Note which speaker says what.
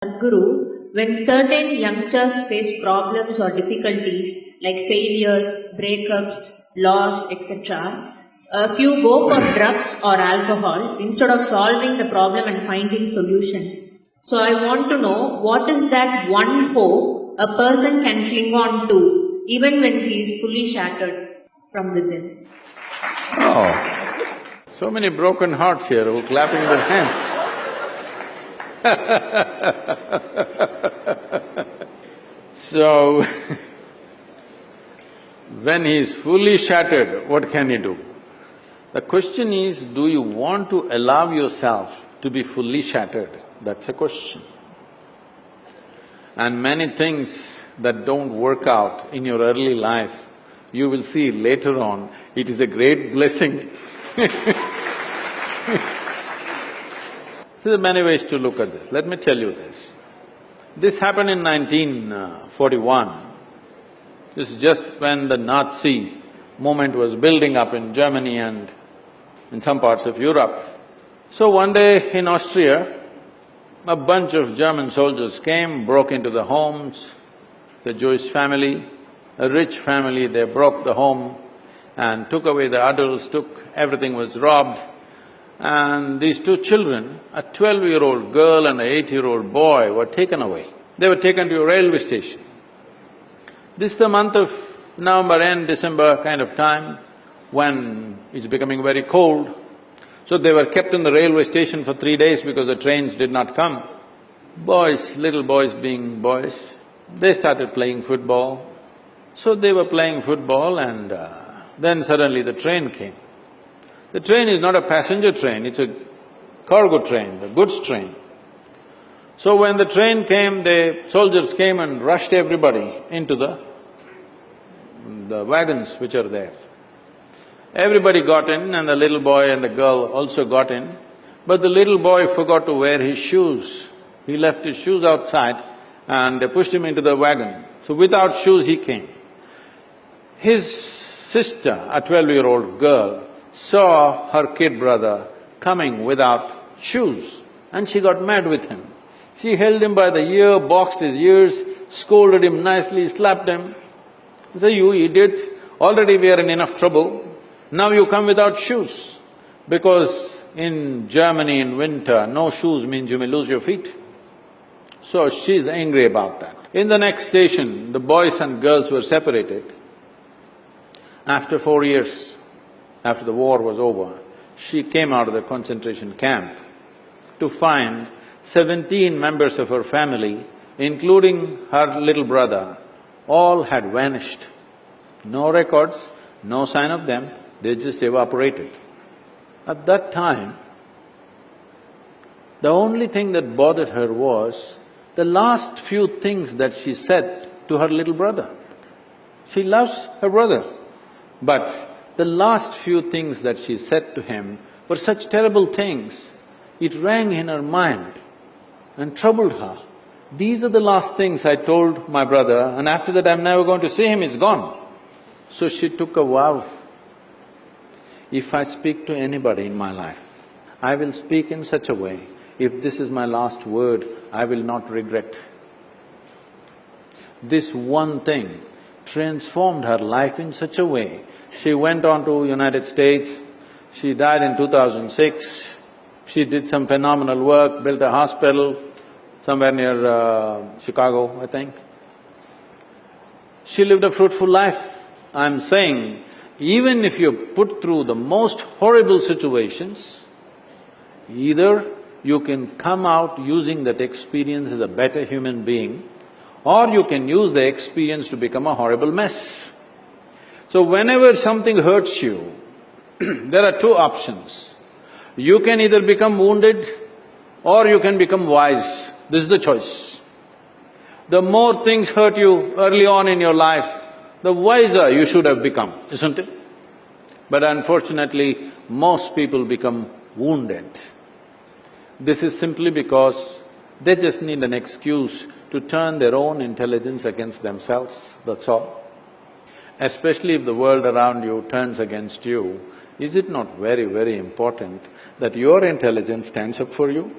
Speaker 1: Sadhguru, when certain youngsters face problems or difficulties like failures, breakups, loss, etc., a few go for drugs or alcohol instead of solving the problem and finding solutions. So I want to know, what is that one hope a person can cling on to even when he is fully shattered from within?
Speaker 2: Oh, so many broken hearts here who are clapping their hands. So, when he is fully shattered, what can he do? The question is, do you want to allow yourself to be fully shattered? That's a question. And many things that don't work out in your early life, you will see later on, it is a great blessing. There are many ways to look at this. Let me tell you this. This happened in 1941. This is just when the Nazi movement was building up in Germany and in some parts of Europe. So one day in Austria, a bunch of German soldiers came, broke into the homes, the Jewish family, a rich family, they broke the home and took away the adults, everything was robbed. And these two children, a 12-year-old girl and an 8-year-old boy, were taken away. They were taken to a railway station. This is the month of November end, December kind of time, when it's becoming very cold. So they were kept in the railway station for 3 days because the trains did not come. Boys, little boys being boys, they started playing football. So they were playing football and then suddenly the train came. The train is not a passenger train, it's a cargo train, the goods train. So when the train came, the soldiers came and rushed everybody into the wagons which are there. Everybody got in and the little boy and the girl also got in, but the little boy forgot to wear his shoes. He left his shoes outside and they pushed him into the wagon. So without shoes he came. His sister, a 12-year-old girl, saw her kid brother coming without shoes and she got mad with him. She held him by the ear, boxed his ears, scolded him nicely, slapped him. She said, "You idiot, already we are in enough trouble, now you come without shoes." Because in Germany in winter, no shoes means you may lose your feet. So she's angry about that. In the next station, the boys and girls were separated. After 4 years, after the war was over, she came out of the concentration camp to find 17 members of her family, including her little brother, all had vanished. No records, no sign of them, they just evaporated. At that time, the only thing that bothered her was the last few things that she said to her little brother. She loves her brother, but the last few things that she said to him were such terrible things, it rang in her mind and troubled her. These are the last things I told my brother and after that I'm never going to see him, he's gone. So she took a vow, if I speak to anybody in my life, I will speak in such a way, if this is my last word, I will not regret. This one thing transformed her life in such a way. She went on to United States, she died in 2006, she did some phenomenal work, built a hospital somewhere near Chicago, I think. She lived a fruitful life. I'm saying, even if you're put through the most horrible situations, either you can come out using that experience as a better human being, or you can use the experience to become a horrible mess. So whenever something hurts you, there are two options. You can either become wounded or you can become wise. This is the choice. The more things hurt you early on in your life, the wiser you should have become, isn't it? But unfortunately, most people become wounded. This is simply because they just need an excuse to turn their own intelligence against themselves, that's all. Especially if the world around you turns against you, is it not very, very important that your intelligence stands up for you?